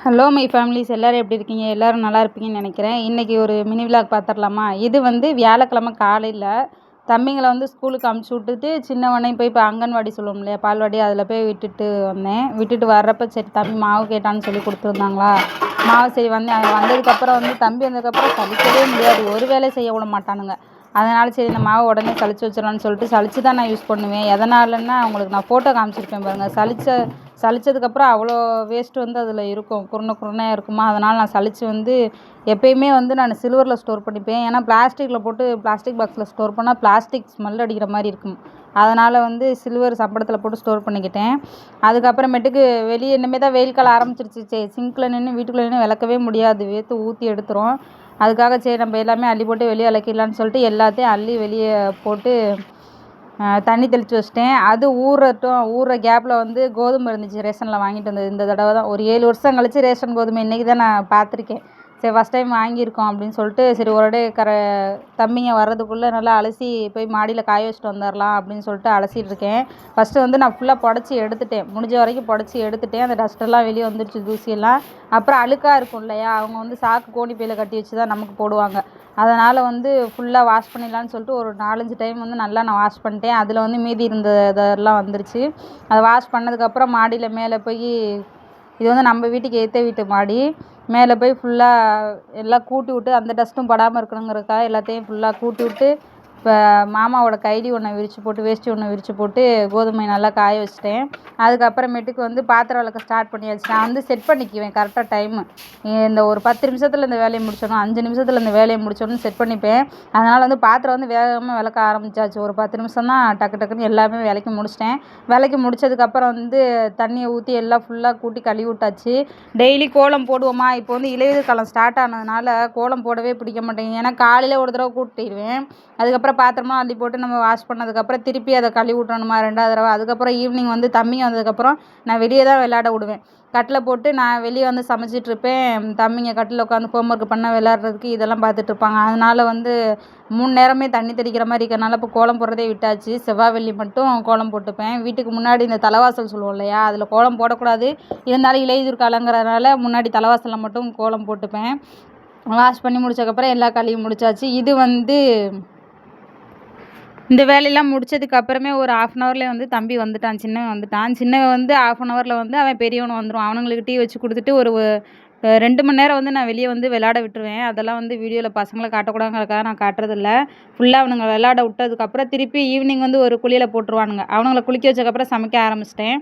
Hello my families எல்லோரும் எப்படி இருக்கீங்க? எல்லோரும் நல்லா இருப்பீங்கன்னு நினைக்கிறேன். இன்றைக்கி ஒரு மினி விலாக் பார்த்துடலாமா? இது வந்து வியாழக்கிழமை காலையில் தம்பிங்களை வந்து ஸ்கூலுக்கு அமுச்சு விட்டுட்டு சின்னவனையும் போய் இப்போ அங்கன்வாடி சொல்லுவோம் இல்லையா, பால்வாடி, அதில் போய் விட்டுட்டு வந்தேன். விட்டுட்டு வர்றப்ப சரி தம்பி மாவு கேட்டான்னு சொல்லி கொடுத்துருந்தாங்களா, மாவு சரி வந்தேன். வந்ததுக்கப்புறம் வந்து தம்பி வந்ததுக்கப்புறம் சலிக்கவே முடியாது, ஒரு வேலை செய்ய விட மாட்டானுங்க. அதனால் சரி இந்த மாவை உடனே சலிச்சு வச்சிடலான்னு சொல்லிட்டு சலிச்சு தான் நான் யூஸ் பண்ணுவேன். எதனாலன்னா உங்களுக்கு நான் ஃபோட்டோ காமிச்சிருப்பேன் பாருங்கள். சலிச்சதுக்கப்புறம் அவ்வளோ வேஸ்ட்டு வந்து அதில் இருக்கும், குருணை குருணையாக இருக்குமா. அதனால் நான் சலிச்சு வந்து எப்பயுமே வந்து நான் சில்வரில் ஸ்டோர் பண்ணிப்பேன். ஏன்னா பிளாஸ்டிக்கில் போட்டு பிளாஸ்டிக் பாக்ஸில் ஸ்டோர் பண்ணால் பிளாஸ்டிக் ஸ்மெல் அடிக்கிற மாதிரி இருக்கும். அதனால் வந்து சில்வர் சம்படத்தில் போட்டு ஸ்டோர் பண்ணிக்கிட்டேன். அதுக்கப்புறமேட்டுக்கு வெளியே இனிமேல் தான் வெயில் காலம் ஆரம்பிச்சிருச்சு. சிங்கில் நின்று வீட்டுக்குள்ளே நின்று விளக்கவே முடியாது, வேர்த்து ஊற்றி எடுத்துரும். அதுக்காக சரி நம்ம எல்லாமே அள்ளி போட்டு வெளியே விளக்கிடலான்னு சொல்லிட்டு எல்லாத்தையும் அள்ளி வெளியே போட்டு தண்ணி தெளித்து வச்சிட்டேன். அது ஊறுற கேப்பில் வந்து கோதுமை இருந்துச்சு, ரேஷனில் வாங்கிட்டு வந்தது. இந்த தடவை தான் ஒரு 7 வருஷம் கழித்து ரேஷன் கோதுமை இன்றைக்கி தான் நான் பார்த்துருக்கேன். சரி ஃபஸ்ட் டைம் வாங்கியிருக்கோம் அப்படின்னு சொல்லிட்டு சரி ஒரு தம்பிங்க வர்றதுக்குள்ளே நல்லா அலசி போய் மாடியில் காய வச்சுட்டு வந்துடலாம் அப்படின்னு சொல்லிட்டு அலசிட்டு இருக்கேன். ஃபஸ்ட்டு வந்து நான் ஃபுல்லாக புடச்சி எடுத்துட்டேன், முடிஞ்ச வரைக்கும் புடச்சி எடுத்துட்டேன். அந்த டஸ்ட்டெல்லாம் வெளியே வந்துடுச்சு, தூசியெல்லாம். அப்புறம் அழுக்காக இருக்கும் இல்லையா, அவங்க வந்து சாக்கு கோணி பையில் கட்டி வச்சு தான் நமக்கு போடுவாங்க. அதனால் வந்து ஃபுல்லாக வாஷ் பண்ணிடலான்னு சொல்லிட்டு ஒரு 4-5 டைம் வந்து நல்லா நான் வாஷ் பண்ணிட்டேன். அதில் வந்து மீதி இருந்த இதெல்லாம் வந்துருச்சு. அதை வாஷ் பண்ணதுக்கப்புறம் மாடியில் மேலே போய், இது வந்து நம்ம வீட்டுக்கு எதிர்த்த வீட்டு மாடி, மேலே போய் ஃபுல்லாக எல்லாம் கூட்டி விட்டு அந்த டஸ்ட்டும் படாமல் இருக்கணுங்கிறதுக்காக எல்லாத்தையும் ஃபுல்லாக கூட்டி விட்டு இப்போ மாமாவோட கைலி ஒன்று விரித்து போட்டு வேஷ்டி ஒன்று விரித்து போட்டு கோதுமை நல்லா காய வச்சிட்டேன். அதுக்கப்புறமேட்டுக்கு வந்து பாத்திரம் விளக்க ஸ்டார்ட் பண்ணியாச்சு. நான் வந்து செட் பண்ணிக்குவேன் கரெக்டாக டைமு. இந்த ஒரு 10 நிமிஷத்தில் இந்த வேலையை முடிச்சிடணும், 5 நிமிஷத்தில் இந்த வேலையை முடிச்சிடணும்னு செட் பண்ணிப்பேன். அதனால் வந்து பாத்திரம் வந்து வேகமாக விளக்க ஆரம்பித்தாச்சு. ஒரு 10 நிமிஷம் தான் டக்கு டக்குன்னு எல்லாமே விளக்கி முடிச்சிட்டேன். விளக்கி முடித்ததுக்கப்புறம் வந்து தண்ணியை ஊற்றி எல்லாம் ஃபுல்லாக கூட்டி கழுவி விட்டாச்சு. டெய்லி கோலம் போடுவோமா, இப்போ வந்து இலையுதிர் காலம் ஸ்டார்ட் ஆனதுனால கோலம் போடவே பிடிக்க மாட்டேங்குது. ஏன்னா காலையில் ஒரு தடவை கூட்டிடுவேன், அதுக்கப்புறம் பாத்திரமாக அள்ளி போட்டு நம்ம வாஷ் பண்ணதுக்கப்புறம் திருப்பி அதை கழுவி விட்றணுமா 2வது தடவை. அதுக்கப்புறம் ஈவினிங் வந்து தம்பிங்க வந்ததுக்கப்புறம் நான் வெளியே தான் விளையாட விடுவேன். கட்டில் போட்டு நான் வெளியே வந்து சமைச்சிட்ருப்பேன், தம்பிங்க கட்டில் உட்காந்து ஹோம்ஒர்க் பண்ண விளையாடுறதுக்கு இதெல்லாம் பார்த்துட்ருப்பாங்க. அதனால் வந்து 3 நேரமே தண்ணி தெளிக்கிற மாதிரி இருக்கிறனால இப்போ கோலம் போடுறதே விட்டாச்சு. செவ்வாய் வெள்ளி மட்டும் கோலம் போட்டுப்பேன். வீட்டுக்கு முன்னாடி இந்த தலைவாசல் சொல்லுவோம் இல்லையா, அதில் கோலம் போடக்கூடாது, இருந்தாலும் இலையுதிர் காலங்கிறதுனால முன்னாடி தலைவாசலில் மட்டும் கோலம் போட்டுப்பேன். வாஷ் பண்ணி முடிச்சதுக்கப்புறம் எல்லா கழுவி முடிச்சாச்சு. இது வந்து இந்த வேலையெல்லாம் முடிச்சதுக்கு அப்புறமே ஒரு 1/2 அன் ஹவர்லேயே வந்து தம்பி வந்துட்டான், சின்னவன் வந்துட்டான். சின்னவன் வந்து 1/2 அன் ஹவரில் வந்து அவன் பெரியவனும் வந்துடுவான். அவனுங்களுக்கு டீ வச்சு கொடுத்துட்டு ஒரு 2 மணி நேரம் வந்து நான் வெளியே வந்து விளையாட விட்டுருவேன். அதெல்லாம் வந்து வீடியோவில் பசங்களை காட்டக்கூடாதுங்கிறதுக்காக நான் காட்டுறதில்ல. ஃபுல்லாக அவனுங்க விளையாட விட்டதுக்கப்புறம் திருப்பி ஈவினிங் வந்து ஒரு குளியலை போட்டுருவானுங்க. அவனுங்களை குளிக்க வச்சதுக்கப்புறம் சமைக்க ஆரம்பிச்சிட்டேன்.